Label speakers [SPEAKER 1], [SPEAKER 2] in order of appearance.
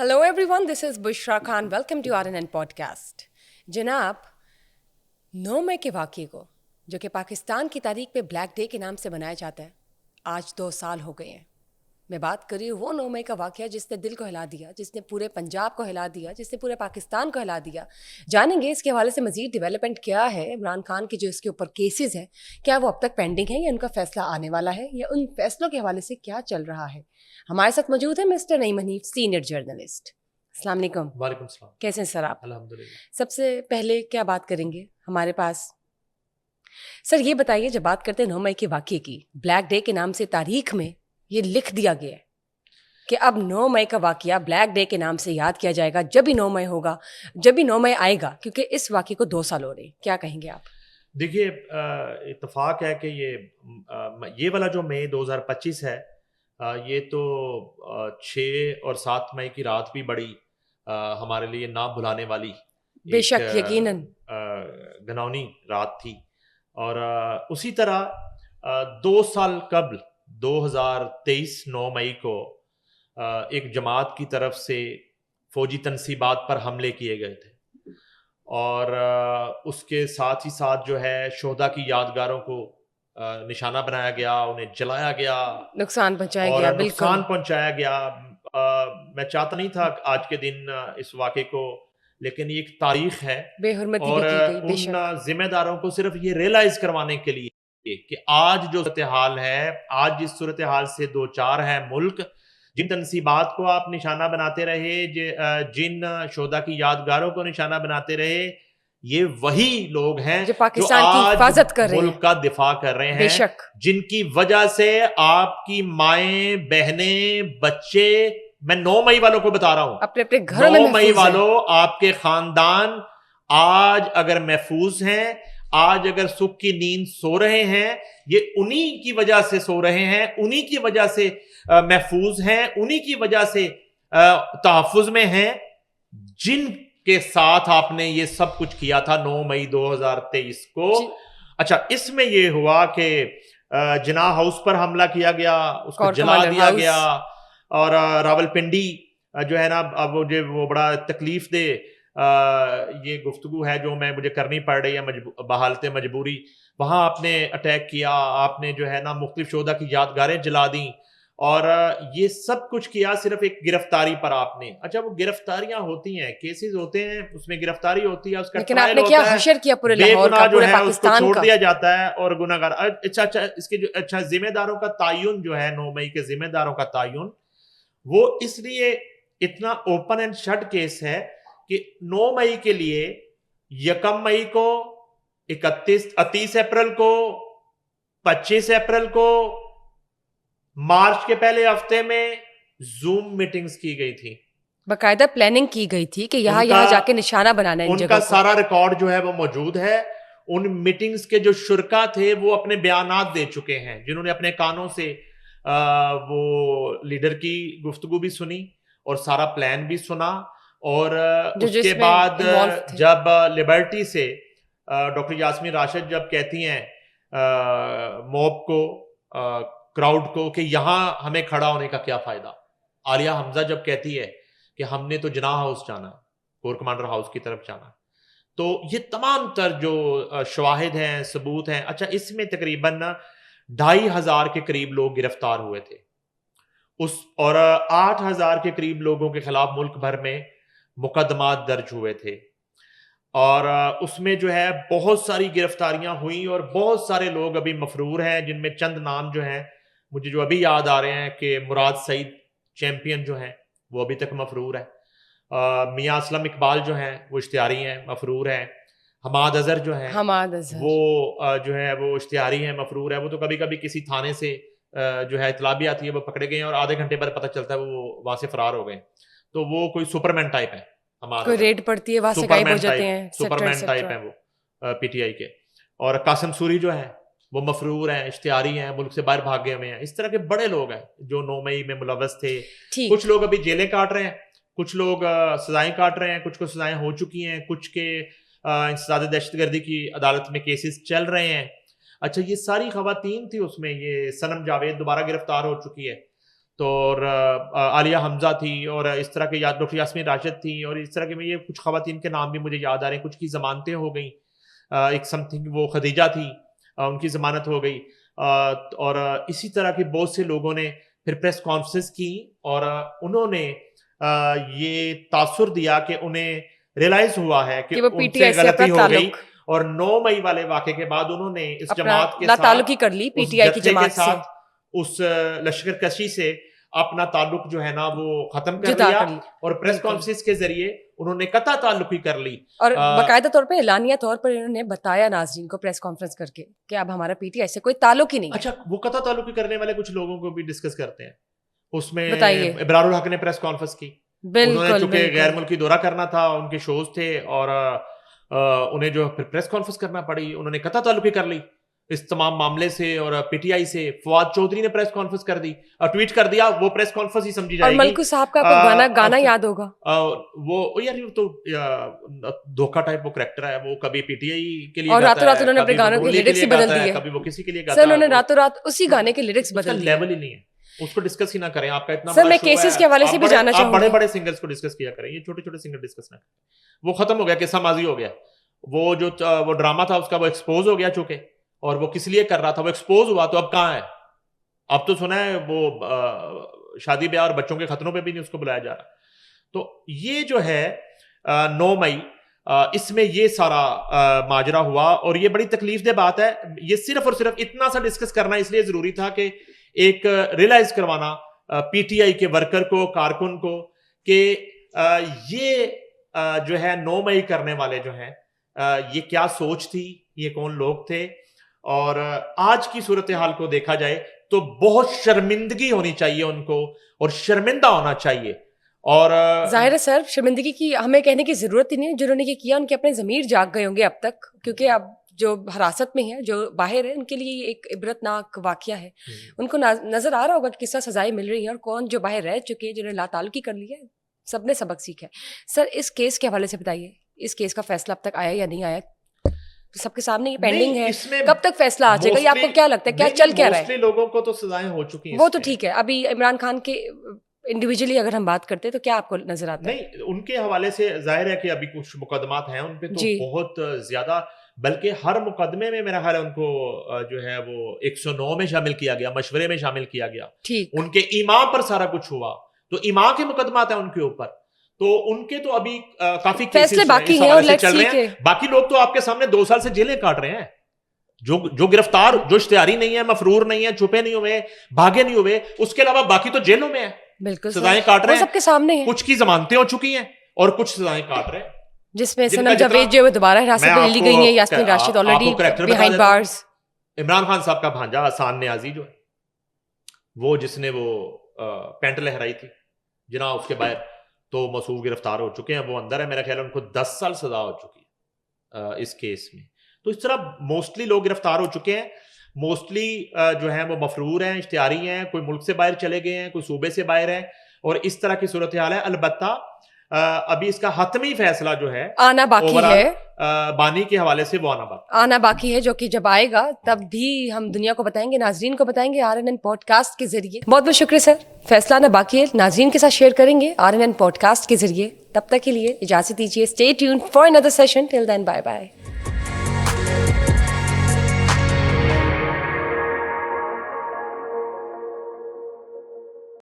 [SPEAKER 1] Hello everyone, this is Bushra Khan. Welcome to RNN podcast. जनाब 9 मई के वाक़ये को जो कि पाकिस्तान की तारीख पे ब्लैक डे के नाम से मनाया जाता है, आज 2 साल हो गए हैं. मैं बात कर रही हूँ वो 9 मई का वाक़या जिसने दिल को हिला दिया, जिसने पूरे पंजाब को हिला दिया, जिसने पूरे पाकिस्तान को हिला दिया. जानेंगे इसके हवाले से मज़ीद डेवलपमेंट क्या है. इमरान खान के जो इसके ऊपर केसेस हैं, क्या वो अब तक पेंडिंग है या उनका फ़ैसला आने वाला है, या उन फैसलों के हवाले से क्या चल रहा है. हमारे साथ मौजूद है mister Naeem Hanif, senior journalist. अस्सलाम वालेकुम.
[SPEAKER 2] वालेकुम सलाम.
[SPEAKER 1] कैसे हैं सर आप?
[SPEAKER 2] अल्हम्दुलिल्लाह.
[SPEAKER 1] सबसे पहले क्या बात करेंगे हमारे पास. सर ये बताइए, जब बात करते हैं 9 मई के वाक़ये की, ब्लैक डे के नाम से तारीख में ये लिख दिया गया है कि अब 9 मई का वाक़या ब्लैक डे के नाम से याद किया जाएगा जब भी 9 मई होगा, जब भी 9 मई आएगा, क्योंकि इस वाक़ये को 2 साल हो रहे हैं. क्या कहेंगे आप?
[SPEAKER 2] देखिए, इत्तेफाक है कि ये वाला जो मई 2025 है, ये तो 6 और 7 मई की रात भी बड़ी हमारे लिए ना भुलाने वाली
[SPEAKER 1] बेशक, यकीनन
[SPEAKER 2] घिनौनी रात थी. और उसी तरह 2 साल कबल 2023 9 मई को एक जमात की तरफ से फौजी तनसीबात पर हमले किए गए थे, और उसके साथ ही साथ जो है शोहदा की यादगारों को निशाना बनाया गया, उन्हें जलाया गया,
[SPEAKER 1] नुकसान पहुंचाया
[SPEAKER 2] और
[SPEAKER 1] गया.
[SPEAKER 2] नुकसान पहुंचाया गया. मैं चाहता नहीं था आज के दिन इस वाक़े को, लेकिन ये एक तारीख है,
[SPEAKER 1] बेहुरमती
[SPEAKER 2] और
[SPEAKER 1] भी की गई.
[SPEAKER 2] उन
[SPEAKER 1] बेशक
[SPEAKER 2] जिम्मेदारों को सिर्फ ये रियलाइज करवाने के लिए कि आज जो सूरत हाल है, आज जिस सूरत हाल से दो चार है मुल्क, जिन तनसीबात को आप निशाना बनाते रहे, जिन शोहदा की यादगारों को निशाना बनाते रहे, ये वही लोग हैं
[SPEAKER 1] जो पाकिस्तान की हिफाजत कर रहे हैं,
[SPEAKER 2] मुल्क का दिफा कर रहे हैं.
[SPEAKER 1] बेशक
[SPEAKER 2] जिनकी वजह से आपकी माएं, बहनें, बच्चे, मैं 9 मई वालों को बता रहा हूं,
[SPEAKER 1] अपने अपने घरों में
[SPEAKER 2] 9 मई
[SPEAKER 1] महफूज हैं.
[SPEAKER 2] वालों, आपके खानदान आज अगर महफूज हैं, आज अगर सुख की नींद सो रहे हैं, ये उन्हीं की वजह से सो रहे हैं, उन्हीं की वजह से महफूज हैं, उन्हीं की वजह से तहफ्फुज में हैं, जिनके साथ आपने ये सब कुछ किया था 9 मई 2023 को. अच्छा, इसमें ये हुआ कि जिना हाउस पर हमला किया गया, उसको जला दिया गया, और रावलपिंडी जो है ना, अब मुझे वो बड़ा तकलीफ दे ये गुफ्तगू है जो मुझे करनी पड़ रही है बहालत मजबूरी. वहां आपने अटैक किया, आपने जो है ना मुख्तलिफ शोहदा की यादगारें जला दी, और ये सब कुछ किया सिर्फ एक गिरफ्तारी पर आपने. अच्छा, वो गिरफ्तारियां होती हैं, केसेस होते हैं, उसमें गिरफ्तारी होती है, उसका ट्रायल होता है,
[SPEAKER 1] हशर किया पूरे लाहौर का, पूरे पाकिस्तान
[SPEAKER 2] छोड़
[SPEAKER 1] का.
[SPEAKER 2] दिया जाता है, और गुनाहगार. अच्छा इसके जो जिम्मेदारों का तायुन जो है, 9 मई के जिम्मेदारों का तायुन, वो इसलिए इतना ओपन एंड शट केस है कि 9 मई के लिए 1 मई को, 31 अप्रैल को, 25 अप्रैल को, मार्च के पहले हफ्ते में जूम मीटिंग्स की गई थी.
[SPEAKER 1] बाकायदा प्लानिंग की गई थी कि यहाँ जाके निशाना बनाना है.
[SPEAKER 2] उनका सारा रिकॉर्ड जो है वो मौजूद है. उन मीटिंग्स के जो शुरका थे वो अपने बयानात दे चुके हैं, जिन्होंने अपने कानों से वो लीडर की गुफ्तगू भी सुनी और सारा प्लान भी सुना. और उसके बाद जब लिबर्टी से डॉक्टर यास्मीन राशिद जब कहती हैं मॉब को, क्राउड को, कि यहाँ हमें खड़ा होने का क्या फायदा. आलिया हमजा जब कहती है कि हमने तो जिना हाउस जाना, कोर कमांडर हाउस की तरफ जाना. तो ये तमाम तर जो शवाहिद हैं, सबूत हैं. अच्छा, इसमें तकरीबन 2500 के करीब लोग गिरफ्तार हुए थे और 8000 के करीब लोगों के खिलाफ मुल्क भर में मुकदमात दर्ज हुए थे. और उसमें जो है बहुत सारी गिरफ्तारियां हुई, और बहुत सारे लोग अभी मफरूर हैं, जिनमें चंद नाम जो हैं मुझे जो अभी याद आ रहे हैं कि मुराद सईद चैंपियन जो हैं वो अभी तक मफरूर है. मियां असलम इकबाल जो हैं वो इश्तिहारी हैं, मफरूर हैं. हमाद अजहर जो हैं वो जो है वो इश्तिहारी हैं, मफरूर है. वो तो कभी कभी किसी थाने से जो है इतला भी आती है, वो पकड़े गए और आधे घंटे बाद पता चलता है वो वहां से फरार हो गए. तो वो कोई सुपरमैन टाइप है, हमारा
[SPEAKER 1] रेड पड़ती है, वहां से गायब हो जाते हैं,
[SPEAKER 2] सुपरमैन टाइप है वो पीटीआई के. और कासिम सूरी जो है वो मफरूर हैं, इश्तिहारी हैं, मुल्क से बाहर भाग गए हुए हैं. इस तरह के बड़े लोग हैं जो 9 मई में मुलव्वस थे. कुछ लोग अभी जेलें काट रहे हैं, कुछ लोग सजाएं काट रहे हैं, कुछ को सजाएं हो चुकी हैं, कुछ के इंसदाद दहशतगर्दी की अदालत में केसेस चल रहे हैं. अच्छा, ये सारी खवातीन थी उसमें. ये सनम जावेद दोबारा गिरफ्तार हो चुकी है. تو اور عالیہ حمزہ تھی, اور اس طرح کے ڈاکٹر یاسمین راشد تھی, اور اس طرح کے میں یہ کچھ خواتین کے نام بھی مجھے یاد آ رہے ہیں, کچھ کی ضمانتیں ہو گئیں, ایک سم تھنگ وہ خدیجہ تھی, ان کی ضمانت ہو گئی, اور اسی طرح کے بہت سے لوگوں نے پھر پریس کانفرنس کی, اور انہوں نے یہ تاثر دیا کہ انہیں ریلائز ہوا ہے کہ ان سے غلطی ہو گئی, اور 9 مئی والے واقعے کے بعد انہوں نے اس جماعت کے ساتھ
[SPEAKER 1] تعلقی کر لی, پی ٹی آئی کی جماعت سے,
[SPEAKER 2] اس لشکر کشی سے اپنا تعلق جو ہے نا وہ ختم کر لیا, اور پریس کانفرنس کے ذریعے انہوں نے قطع تعلقی کر لی,
[SPEAKER 1] اور باقاعدہ طور پہ اعلانیہ طور پر انہوں نے بتایا ناظرین کو پریس کانفرنس کر کے کہ اب ہمارا پی ٹی آئی سے کوئی تعلق ہی نہیں.
[SPEAKER 2] اچھا, وہ قطع تعلقی کرنے والے کچھ لوگوں کو بھی ڈسکس کرتے ہیں, اس میں ابرار الحق نے پریس کانفرنس کی, انہوں نے چونکہ غیر ملکی دورہ کرنا تھا, ان کے شوز تھے, اور انہیں جو پھر پریس کانفرنس کرنا پڑی, انہوں نے قطع تعلقی کر لی اس تمام معاملے سے, اور پی ٹی آئی سے. فواد چودھری نے پریس کانفرنس کر دی اور ٹویٹ کر دیا, وہ پریس کانفرنس ہی سمجھی جائے گی.
[SPEAKER 1] اور ملکو صاحب کا گانا یاد ہوگا,
[SPEAKER 2] وہ یار تو دھوکا ٹائپ وہ کریکٹر ہے, وہ کبھی پی ٹی آئی کے لیے
[SPEAKER 1] اور راتوں رات انہوں نے اپنے گانوں کے لیرکس ہی بدل دیے,
[SPEAKER 2] کبھی وہ کسی کے لیے
[SPEAKER 1] گاتا ہے. سر انہوں نے راتوں رات اسی گانے کے لیرکس بدل دیے,
[SPEAKER 2] لیول ہی نہیں ہے, اس کو ڈسکس ہی نہ کریں. آپ کا اتنا
[SPEAKER 1] سر میں کیسز کے حوالے سے بھی جاننا چاہوں گا,
[SPEAKER 2] بڑے بڑے سنگرز کو ڈسکس کیا کریں, یہ چھوٹے چھوٹے سنگر ڈسکس نہ کریں. وہ ختم ہو گیا, قصہ ماضی ہو گیا. وہ جو وہ ڈرامہ تھا اس کا وہ ایکسپوز ہو گیا چونکہ, اور وہ کس لیے کر رہا تھا, وہ ایکسپوز ہوا, تو اب کہاں ہے؟ اب تو سنا ہے وہ شادی بیاہ اور بچوں کے خطروں پہ بھی نہیں اس کو بلایا جا رہا. تو یہ جو ہے 9 مئی, اس میں یہ سارا ماجرا ہوا, اور یہ بڑی تکلیف دہ بات ہے. یہ صرف اور صرف اتنا سا ڈسکس کرنا اس لیے ضروری تھا کہ ایک ریلائز کروانا پی ٹی آئی کے ورکر کو, کارکن کو, کہ یہ جو ہے 9 مئی کرنے والے جو ہیں, یہ کیا سوچ تھی, یہ کون لوگ تھے. اور آج کی صورتحال کو دیکھا جائے تو بہت شرمندگی ہونی چاہیے ان کو, اور شرمندہ ہونا چاہیے. اور
[SPEAKER 1] ظاہر ہے سر شرمندگی کی ہمیں کہنے کی ضرورت ہی نہیں, جنہوں نے یہ کیا ان کے اپنے ضمیر جاگ گئے ہوں گے اب تک, کیونکہ اب جو حراست میں ہیں, جو باہر ہیں, ان کے لیے یہ ایک عبرتناک واقعہ ہے. ان کو نظر آ رہا ہوگا کہ کس طرح سزائیں مل رہی ہیں, اور کون جو باہر رہ چکے ہیں, جنہوں نے لاتعلقی کر لی ہے, سب نے سبق سیکھا ہے. سر اس کیس کے حوالے سے بتائیے, اس کیس کا فیصلہ اب تک آیا یا نہیں آیا؟ سب کے سامنے یہ پینڈنگ ہے, کب تک فیصلہ آ جائے گا, یہ آپ کو کیا لگتا ہے, کیا چل کیا رہا ہے؟
[SPEAKER 2] لوگوں کو تو سزائیں ہو چکی ہیں,
[SPEAKER 1] وہ تو ٹھیک ہے. ابھی عمران خان کے انڈیویجلی اگر ہم بات کرتے ہیں تو کیا آپ کو نظر آتا ہے؟
[SPEAKER 2] نہیں, ان کے حوالے سے ظاہر ہے کہ ابھی کچھ مقدمات ہیں ان پہ تو بہت زیادہ, بلکہ ہر مقدمے میں میرا خیال ہے ان کو جو ہے وہ 109 میں شامل کیا گیا, مشورے میں شامل کیا گیا. ان کے امام پر سارا کچھ ہوا, تو امام کے مقدمات ہیں ان کے اوپر, تو ان کے تو ابھی کافی
[SPEAKER 1] فیصلے باقی ہیں اور
[SPEAKER 2] چل رہے ہیں. باقی لوگ تو آپ کے سامنے 2 سال سے جیلیں کاٹ رہے ہیں, جو گرفتار, جو اشتہاری نہیں ہے, مفرور نہیں ہے, چھپے نہیں ہوئے, بھاگے نہیں ہوئے, اس کے علاوہ باقی تو جیلوں میں ہیں,
[SPEAKER 1] بالکل
[SPEAKER 2] سزائیں کاٹ رہے ہیں,
[SPEAKER 1] سب کے سامنے ہیں.
[SPEAKER 2] کچھ کی ضمانتیں ہو چکی ہیں اور کچھ سزائیں کاٹ رہے ہیں,
[SPEAKER 1] جس میں سنم جاوید جو دوبارہ حراست میں لی گئی ہیں, Yasmin Rashid already behind bars.
[SPEAKER 2] Imran Khan صاحب کا بھانجا حسان نیازی جو ہے, وہ جس نے وہ پینٹ لہرائی تھی جناب, اس کے باہر تو موصوف گرفتار ہو چکے ہیں, وہ اندر ہے. میرا خیال ہے ان کو 10 سال سزا ہو چکی ہے اس کیس میں. تو اس طرح موسٹلی لوگ گرفتار ہو چکے ہیں, موسٹلی جو ہیں وہ مفرور ہیں, اشتہاری ہیں, کوئی ملک سے باہر چلے گئے ہیں, کوئی صوبے سے باہر ہیں, اور اس طرح کی صورتحال ہے. البتہ ابھی اس کا حتمی فیصلہ جو ہے
[SPEAKER 1] آنا باقی ہے,
[SPEAKER 2] بانی کے حوالے سے وہ
[SPEAKER 1] آنا باقی ہے, جو کہ جب آئے گا تب بھی ہم دنیا کو بتائیں گے, ناظرین کو بتائیں گے RNN پوڈ کاسٹ کے ذریعے. بہت بہت شکریہ سر. فیصلہ آنا باقی ہے, ناظرین کے ساتھ شیئر کریں گے RNN پوڈ کاسٹ کے ذریعے. تب تک کے لیے اجازت دیجیے. Stay tuned for another session. Till then, bye bye.